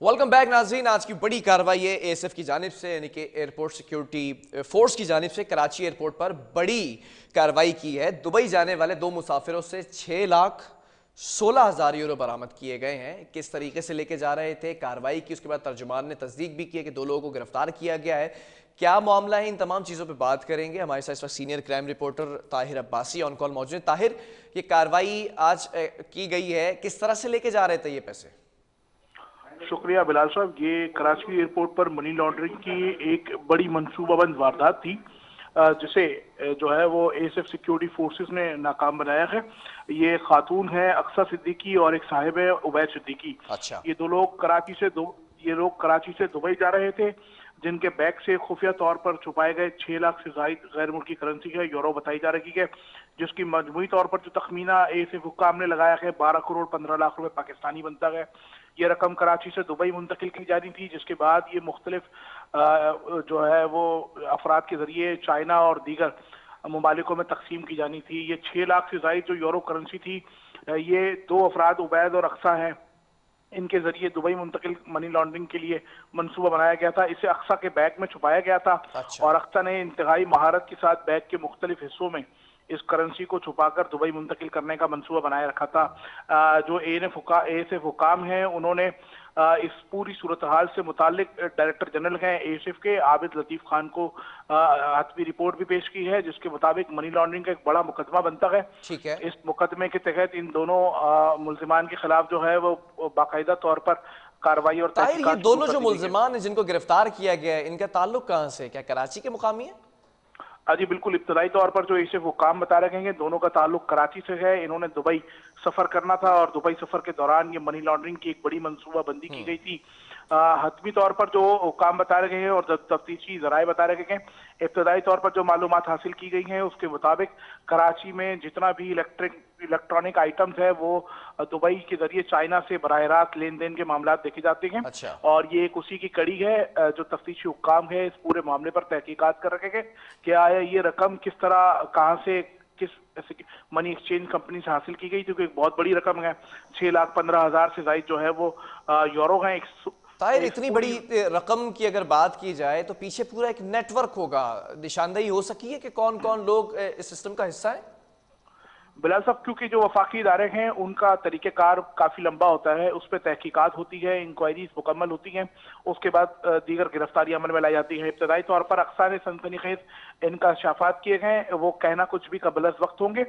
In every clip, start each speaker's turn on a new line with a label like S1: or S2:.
S1: Welcome back नाज़रीन। आज की बड़ी कार्रवाई है एएसएफ की जानिब से, यानी कि एयरपोर्ट सिक्योरिटी फोर्स की जानिब से कराची एयरपोर्ट पर बड़ी कार्रवाई की है। दुबई जाने वाले दो मुसाफिरों से 6,16,000 यूरो बरामद किए गए हैं। किस तरीके से लेके जा रहे थे, कार्रवाई की, उसके बाद तर्जुमान ने तस्दीक भी की है कि दो लोगों को गिरफ्तार किया गया है। क्या मामला है, इन तमाम चीज़ों पर बात करेंगे। हमारे साथ इस वक्त senior crime reporter Tahir Abbasi on call मौजूद है। ताहिर, ये कार्रवाई आज की गई है, किस तरह से लेके जा रहे थे ये पैसे?
S2: शुक्रिया बिलाल साहब। ये कराची एयरपोर्ट पर मनी लॉन्ड्रिंग की एक बड़ी मंसूबाबंद वारदात थी, जिसे जो है वो एएसएफ सिक्योरिटी फोर्सेस ने नाकाम बनाया है। ये खातून है अक्सा सिद्दीकी और एक साहिब है उबैद सिद्दीकी।
S1: अच्छा।
S2: ये लोग कराची से दुबई जा रहे थे, जिनके बैग से खुफिया तौर पर छुपाए गए 6 लाख से जायद गैर मुल्की करेंसी है, यूरो बताई जा रही है, जिसकी मजमूई तौर पर जो तखमीना एएसएफ हुक्काम ने लगाया है 12 करोड़ 15 लाख रुपए पाकिस्तानी बनता है। ये रकम कराची से दुबई मुंतकिल की जानी थी, जिसके बाद ये मुख्तलिफ जो है वो अफराद के जरिए चाइना और दीगर ममालिकों में तकसीम की जानी थी। ये 6 लाख से जायद जो यूरो करेंसी थी, ये दो अफराद उबैद और अक्सा हैं, इनके जरिए दुबई मुंतकिल मनी लॉन्ड्रिंग के लिए मंसूबा बनाया गया था। इसे अक्सा के बैग में छुपाया गया था।
S1: अच्छा।
S2: और अक्सा ने इंतहाई महारत के साथ बैग के मुख्तलिफ हिस्सों में इस करेंसी को छुपाकर दुबई मुंतकिल करने का मंसूबा बनाए रखा था। जो एएसएफ हुकाम है, उन्होंने इस पूरी सूरत हाल से मुतालिक डायरेक्टर जनरल हैं एएसएफ के आबिद लतीफ खान को हतमी रिपोर्ट भी पेश की है, जिसके मुताबिक मनी लॉन्ड्रिंग का एक बड़ा मुकदमा बनता है।
S1: ठीक है।
S2: इस मुकदमे के तहत इन दोनों मुल्जिमान के खिलाफ जो है वो बाकायदा तौर पर कार्रवाई और
S1: ताहिर, ये
S2: तहकीकात
S1: दोनों
S2: शुरू
S1: जो
S2: कर दी गई है।
S1: मुल्जिमान हैं जिनको गिरफ्तार किया गया है, इनका ताल्लुक कहाँ से, क्या कराची के मुकामी है?
S2: जी बिल्कुल, इब्तदाई तौर पर जो एएसएफ हुक्काम बता रहे हैं, दोनों का ताल्लुक कराची से है। इन्होंने दुबई सफर करना था और दुबई सफर के दौरान ये मनी लॉन्ड्रिंग की एक बड़ी मंसूबाबंदी की गई थी। हतमी तौर पर जो हुक्काम बता रहे हैं और तफ्तीशी जराए बता रहे हैं, इब्तदाई तौर पर जो मालूमात हासिल की गई हैं उसके मुताबिक कराची में जितना भी इलेक्ट्रॉनिक आइटम्स है वो दुबई के जरिए चाइना से बराह रास्त लेन देन के मामला देखे जाते हैं।
S1: अच्छा।
S2: और ये एक उसी की कड़ी है। जो तफ्तीशी हुक्काम है इस पूरे मामले पर तहकीकात कर रखे हैं कि आया ये रकम किस तरह, कहां से, किस मनी एक्सचेंज कंपनी से हासिल की गई, क्योंकि एक बहुत बड़ी रकम है। 6,15,000 से ज्यादा जो है वो यूरो है।
S1: ताहिर, इतनी बड़ी रकम की अगर बात की जाए तो पीछे पूरा एक नेटवर्क होगा, निशानदेही हो सकी है कि कौन कौन लोग इस सिस्टम का हिस्सा है?
S2: बिलाल साहब, क्योंकि जो वफाकी इदारे हैं उनका तरीक़ेकार काफ़ी लंबा होता है, उस पर तहकीकात होती है, इंक्वायरीज मुकम्मल होती हैं, उसके बाद दीगर गिरफ्तारी अमल में लाई जाती है। इब्तदाई तौर पर अक्सा ने सनसनीखेज इंकशाफात किए गए, वो कहना कुछ भी कबल अज़ वक्त होंगे।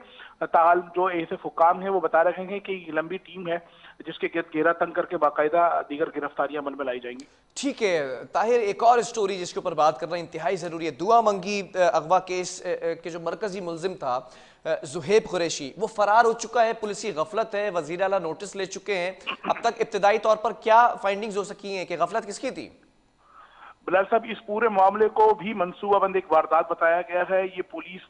S2: ताल जो एएसएफ हुक्काम है वो बता रहे हैं कि लंबी टीम है जिसके गिरद घेरा तंग करके बाकायदा दीगर गिरफ्तारियां अमल में लाई जाएंगी।
S1: ठीक है ताहिर, एक और स्टोरी जिसके ऊपर बात करना इंतहाई ज़रूरी है। दुआ मंगी अगवा केस के जो मरकजी मुलजिम था जुहेब कुरैशी, वो फरार हो चुका है, पुलिस की गफलत है, वजीर आला नोटिस ले चुके हैं। अब तक इब्तदाई तौर पर क्या फाइंडिंग्स हो सकी हैं कि गफलत किसकी थी?
S2: बिलाल साहब, इस पूरे मामले को भी मंसूबाबंद एक वारदात बताया गया है। ये पुलिस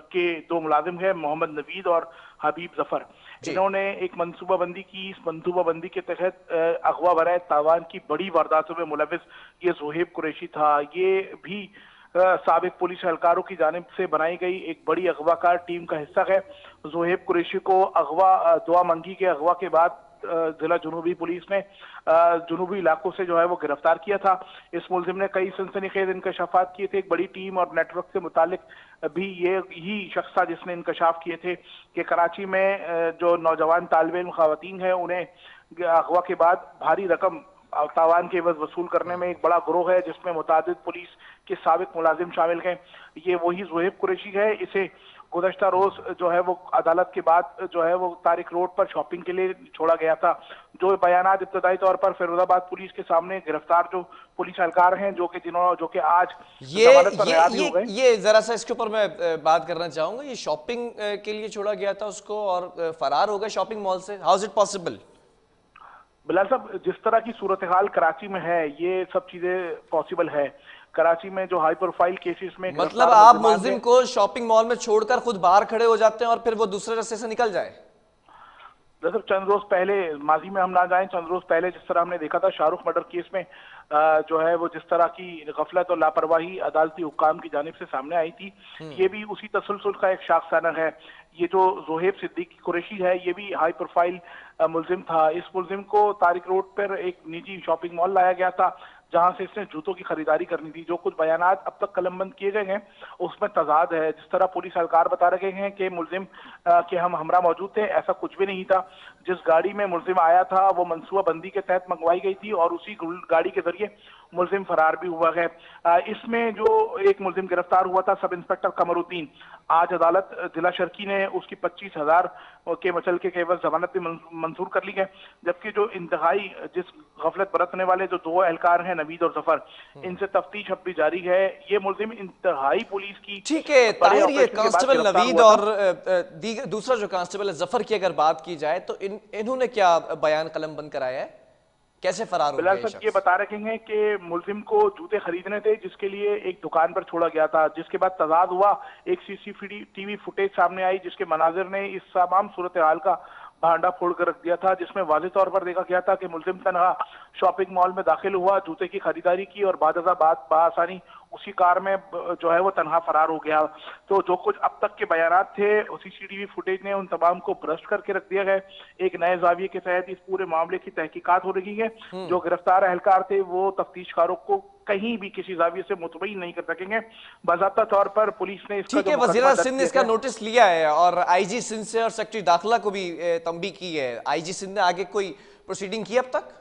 S2: के दो मुलाजिम हैं, मोहम्मद नवीद और हबीब जफर। इन्होंने एक मंसूबाबंदी की। इस मंसूबाबंदी के तहत अगवा बराए तावान की बड़ी वारदातों में मुलविस ये जुहेब कुरैशी था। ये भी साबिक पुलिस एहलकारों की जानिब से बनाई गई एक बड़ी अगवाकार टीम का हिस्सा है। जुहेब कुरैशी को दुआ मंगी के अगवा के बाद जिला जुनूबी पुलिस ने जुनूबी इलाकों से जो है वो गिरफ्तार किया था। इस मुलजिम ने कई सनसनीखेज इंकशाफात किए थे। एक बड़ी टीम और नेटवर्क से मुतालिक भी ये ही शख्स था जिसने इंकशाफ किए थे कि कराची में जो नौजवान तालिब इल्म खवातीन हैं उन्हें अगवा के बाद भारी रकम तावान के एवज वसूल करने में एक बड़ा गिरोह है, जिसमें मुतादिद पुलिस के साबिक मुलाजिम शामिल हैं। ये वही जुहेब कुरैशी है। इसे गुज़श्ता रोज जो है वो अदालत के बाद जो है वो तारिक रोड पर शॉपिंग के लिए छोड़ा गया था। जो बयानात इब्तदाई तौर पर फिरोजाबाद पुलिस के सामने गिरफ्तार जो पुलिस एहलकार हैं, जो कि आज जमानत पर रिहा भी हो गए।
S1: ये जरा सा इसके ऊपर मैं बात करना चाहूंगा। ये शॉपिंग के लिए छोड़ा गया था उसको और फरार हो गया शॉपिंग मॉल से, how is it possible?
S2: Bilal साहब, जिस तरह की सूरत हाल कराची में है, ये सब चीजें पॉसिबल है। कराची में जो हाई प्रोफाइल केसेस में
S1: मतलब आप मुलजिम को शॉपिंग मॉल में छोड़कर खुद बाहर खड़े हो जाते हैं और फिर वो दूसरे रास्ते से निकल जाए?
S2: दरअसल चंद रोज पहले, माजी में हम ना जाएं, चंद रोज पहले जिस तरह हमने देखा था शाहरुख मर्डर केस में, जो है वो जिस तरह की गफलत और लापरवाही अदालती हुक्काम की जानिब से सामने आई थी, ये भी उसी तसलसल का एक शाखसाना है। ये जो जोहेब सिद्दीकी कुरैशी है, ये भी हाई प्रोफाइल मुलजिम था। इस मुलजिम को तारिक रोड पर एक निजी शॉपिंग मॉल लाया गया था, जहां से इसने जूतों की खरीदारी करनी थी। जो कुछ बयानात अब तक कलमबंद किए गए हैं उसमें तजाद है। जिस तरह पुलिस एहलकार बता रहे हैं कि मुलजिम के हम हमरा मौजूद थे, ऐसा कुछ भी नहीं था। जिस गाड़ी में मुलजिम आया था वो मनसूबा बंदी के तहत मंगवाई गई थी और उसी गाड़ी के जरिए मुलजिम फरार भी हुआ है। इसमें जो एक मुलजिम गिरफ्तार हुआ था, सब इंस्पेक्टर कमरुद्दीन, आज अदालत जिला शर्की ने उसकी 25,000 के मुचलके के एवज जमानत भी मंजूर कर ली है। जबकि जो इंतहाई जिस गफलत बरतने वाले जो दो एहलकार हैं, नवीद और जफर, इनसे तफ्तीश अब भी जारी है। ये मुलजिम इंतहाई पुलिस की
S1: ठीक है ताहिर, ये कांस्टेबल नवीद और दूसरा जो कांस्टेबल है जफर की अगर बात की जाए तो इन्होंने क्या बयान कलमबंद कराया है, कैसे फरार हो
S2: बिलाल
S1: गए
S2: साहब ये बता रहे हैं कि मुलजिम को जूते खरीदने थे, जिसके लिए एक दुकान पर छोड़ा गया था। जिसके बाद तजाद हुआ, एक सीसीटीवी फुटेज सामने आई जिसके मनाजिर ने इस तमाम सूरत हाल का भांडा फोड़ कर रख दिया था, जिसमें वाज़ेह तौर पर देखा गया था कि मुलजिम तनहा शॉपिंग मॉल में दाखिल हुआ, जूते की खरीदारी की और बाद आसानी उसी कार में जो है वो तनहा फरार हो गया। तो जो कुछ अब तक के बयानात थे सीसीटीवी फुटेज ने उन तमाम को भ्रष्ट करके रख दिया गया। एक नए जाविये के तहत इस पूरे मामले की तहकीकात हो रही है। जो गिरफ्तार एहलकार थे वो तफ्तीशकारों को कहीं भी किसी जाविये से मुतमईन नहीं कर सकेंगे। बाज़ाब्ता तौर पर पुलिस ने इसका
S1: ठीक है, वज़ीर सिंध ने इसका नोटिस लिया है और आईजी सिंध से और सेक्रेटरी दाखिला को भी तंबीह की है। आईजी सिंध ने आगे कोई प्रोसीडिंग की अब तक?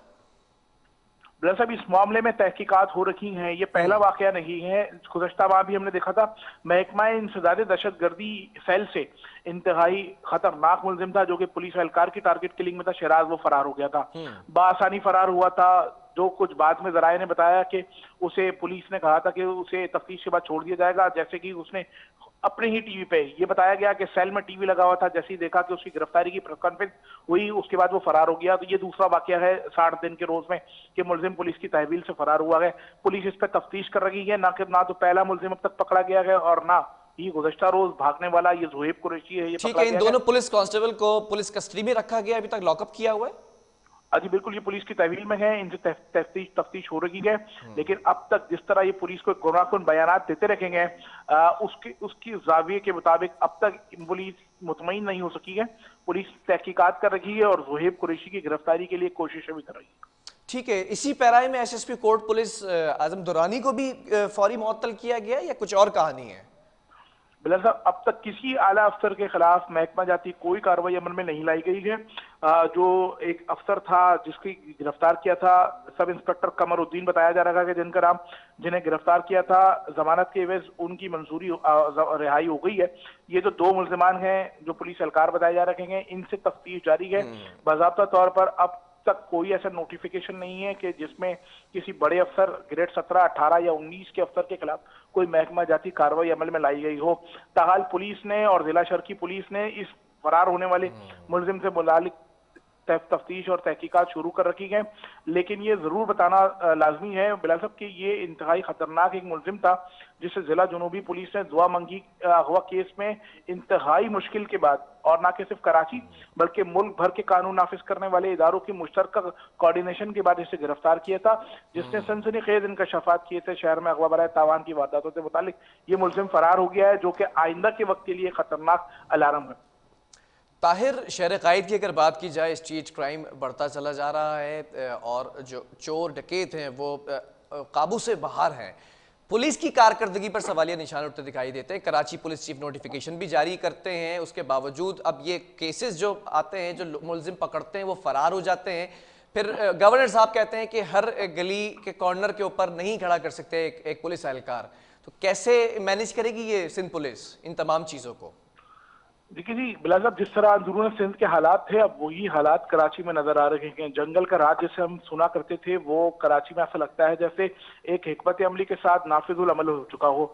S2: साहब इस मामले में तहकीकात हो रही हैं, ये पहला वाकया नहीं है। गुज़श्ता माह भी हमने देखा था, महकमा इंसदाद दहशतगर्दी सेल से इंतहाई खतरनाक मुलजिम था जो कि पुलिस एहलकार की टारगेट किलिंग में था, शहराज, वो फरार हो गया था, बासानी फरार हुआ था। जो कुछ बाद में जराये ने बताया कि उसे पुलिस ने कहा था कि उसे तफ्तीश के बाद छोड़ दिया जाएगा, जैसे कि उसने अपने ही टीवी पे ये बताया गया कि सेल में टीवी लगा हुआ था, जैसे ही देखा कि उसकी गिरफ्तारी की प्रेस कॉन्फ्रेंस हुई उसके बाद वो फरार हो गया। तो ये दूसरा वाकया है 60 दिन के रोज में कि मुलजिम पुलिस की तहवील से फरार हुआ है। पुलिस इस पर तफ्तीश कर रही है, ना तो पहला मुलजिम अब तक पकड़ा गया है और ना ये गुज़श्ता रोज भागने वाला ये जोहेब कुरैशी है। ये
S1: ठीक है, इन दोनों पुलिस कांस्टेबल को पुलिस कस्टडी में रखा गया, अभी तक लॉकअप किया हुआ है?
S2: जी बिल्कुल, ये पुलिस की तहवील में है, इनसे तफ्तीश हो रही है। लेकिन अब तक जिस तरह ये पुलिस को गुनाहकुन बयानात देते रखेंगे, उसकी जाविये के मुताबिक अब तक पुलिस मुतमईन नहीं हो सकी है। पुलिस तहकीकात कर रही है और जोहेब कुरैशी की गिरफ्तारी के लिए कोशिशें भी कर रही है।
S1: ठीक है, इसी पैराए में एसएसपी कोर्ट पुलिस आजम दुरानी को भी फौरी मुअत्तल किया गया या कुछ और कहानी है?
S2: बिलाल साहब अब तक किसी आला अफसर के खिलाफ महकमा जाती कोई कार्रवाई अमल में नहीं लाई गई है। जो एक अफसर था जिसकी गिरफ्तार किया था, सब इंस्पेक्टर कमरुद्दीन बताया जा रहा है कि जिनका नाम, जिन्हें गिरफ्तार किया था, जमानत के एवज उनकी मंजूरी रिहाई हो गई है। ये जो दो मुल्जिमान हैं जो पुलिस एहलकार बताए जा रहे हैं, इनसे तफ्तीश जारी है। बाज़ाब्ता तौर पर अब तक कोई ऐसा नोटिफिकेशन नहीं है कि जिसमें किसी बड़े अफसर ग्रेड 17, 18 या 19 के अफसर के खिलाफ कोई महकमा जाती कार्रवाई अमल में लाई गई हो। ताहाल पुलिस ने और जिला शर्की पुलिस ने इस फरार होने वाले मुलजिम से मुतालिक तफ्तीश और तहकीकात शुरू कर रखी है। लेकिन ये जरूर बताना लाजमी है बिलाल साहब कि ये इंतहाई खतरनाक एक मुलजिम था जिसे जिला जुनूबी पुलिस ने दुआ मंगी हुआ केस में इंतहाई मुश्किल के बाद, और ना कि सिर्फ कराची बल्कि मुल्क भर के कानून नाफिज करने वाले इदारों की मुश्तरका कोऑर्डिनेशन के बाद इसे गिरफ्तार किया था, जिसने सनसनीखेज इंकशाफात किए थे शहर में अगवा बराए तावान की वारदातों से मुतालिक। ये मुलजिम फरार हो गया है जो कि आइंदा के वक्त के लिए खतरनाक अलार्म है।
S1: ताहिर, शहर कायद की अगर बात की जाए, स्ट्रीट क्राइम बढ़ता चला जा रहा है और जो चोर डकैत हैं वो काबू से बाहर हैं। पुलिस की कारकर्दगी पर सवालिया निशान उठते दिखाई देते हैं। कराची पुलिस चीफ नोटिफिकेशन भी जारी करते हैं, उसके बावजूद अब ये केसेस जो आते हैं, जो मुलजिम पकड़ते हैं वो फरार हो जाते हैं। फिर गवर्नर साहब कहते हैं कि हर गली के कॉर्नर के ऊपर नहीं खड़ा कर सकते एक पुलिस एहलकार। तो कैसे मैनेज करेगी ये सिंध पुलिस इन तमाम चीज़ों को?
S2: देखिए जी बिलाल साहब, जिस तरह अंदरून सिंध के हालात थे अब वही हालात कराची में नजर आ रहे हैं। जंगल का राज जैसे हम सुना करते थे वो कराची में ऐसा लगता है जैसे एक हिकमत अमली के साथ नाफिजुल अमल हो चुका हो।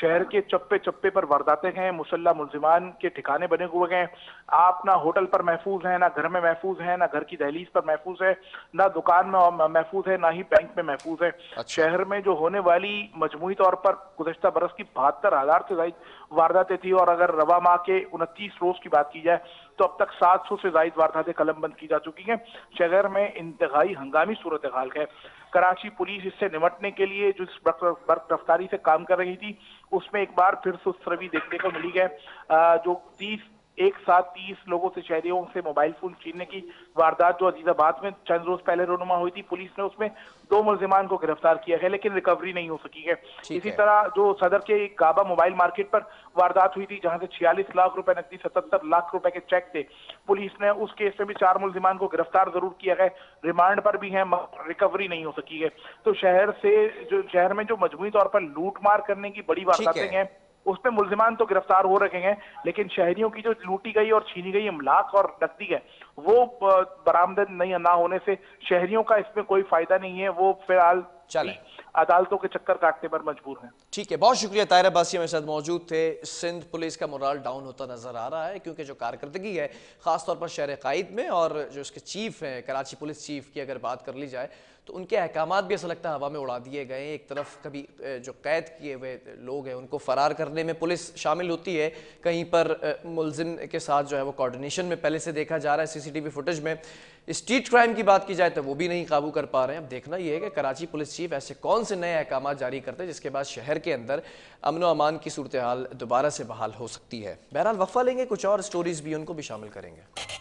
S2: शहर के चप्पे चप्पे पर वारदातें हैं, मुसल्ला मुलजिमान के ठिकाने बने हुए हैं। आप ना होटल पर महफूज हैं, ना घर में महफूज हैं, ना घर की दहलीज पर महफूज है, ना दुकान में महफूज है, ना ही बैंक में महफूज है। अच्छा। शहर में जो होने वाली मजमूई तौर पर गुज़श्ता बरस की 72,000 से ज्यादा वारदातें थी, और अगर रवा माह के 29 रोज की बात की जाए तो अब तक 700 से ज्यादा वारदातें कलमबंद की जा चुकी हैं। शहर में इंतहाई हंगामी सूरत हाल है। कराची पुलिस इससे निपटने के लिए जो बर्फ रफ्तारी से काम कर रही थी, उसमें एक बार फिर सुस्त रवि देखने को मिली है। जो 30 लोगों से, शहरियों से मोबाइल फोन छीनने की वारदात जो अजीजाबाद में चंद रोज पहले रोनुमा हुई थी, पुलिस ने उसमें 2 मुल्जिमान को गिरफ्तार किया है, लेकिन रिकवरी नहीं हो सकी है। इसी तरह जो सदर के गाबा मोबाइल मार्केट पर वारदात हुई थी, जहां से 46 लाख रुपए नकदी, 77 लाख रुपए के चेक थे, पुलिस ने उस केस में भी 4 मुल्जिमान को गिरफ्तार जरूर किया है, रिमांड पर भी है, रिकवरी नहीं हो सकी है। तो शहर में जो मजमूई तौर पर लूटमार करने की बड़ी वारदातें हैं, उसमें मुल्जिमान तो गिरफ्तार हो रखे हैं, लेकिन शहरियों की जो लूटी गई और छीनी गई अमलाक और नकदी है, वो बरामद नहीं ना होने से शहरियों का इसमें कोई फायदा नहीं है। वो फिलहाल अदालतों के चक्कर काटने पर मजबूर हैं।
S1: ठीक है, बहुत शुक्रिया। ताहिर अब्बासी मेरे साथ मौजूद थे। सिंध पुलिस का मोराल डाउन होता नजर आ रहा है, क्योंकि जो कारकर्दगी है खासतौर पर शहर कायद में, और जो उसके चीफ हैं कराची पुलिस चीफ की अगर बात कर ली जाए, तो उनके अहकामात भी ऐसा लगता है हवा में उड़ा दिए गए। एक तरफ कभी जो कैद किए हुए लोग हैं उनको फरार करने में पुलिस शामिल होती है, कहीं पर मुलजिम के साथ जो है वो कोऑर्डिनेशन में पहले से देखा जा रहा है सीसीटीवी फुटेज में। स्ट्रीट क्राइम की बात की जाए तो वो भी नहीं काबू कर पा रहे हैं। अब देखना ये है कि कराची पुलिस चीफ ऐसे कौन से नए अहकाम जारी करते हैं जिसके बाद शहर के अंदर अमन व अमान की सूरत हाल दोबारा से बहाल हो सकती है। बहरहाल वक्फा लेंगे, कुछ और स्टोरीज भी उनको भी शामिल करेंगे।